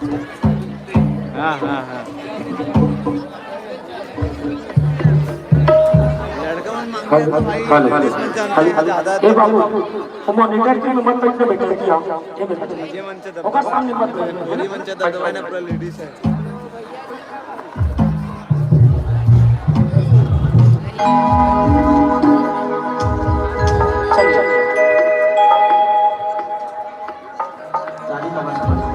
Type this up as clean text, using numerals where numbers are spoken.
हाँ हाँ हाँ लड़का मन मांग रहा तो भाई लेडीज मन जानते हैं ज्यादा ए तब बाबू वो मॉनिटर की मत पैसे भेटल की ए बेटा ये मनचे ओकर दबदबा सामने मत पोरी मनचे दबदबा आहे ना पूरा लेडीज आहे चल चल गाड़ी का बस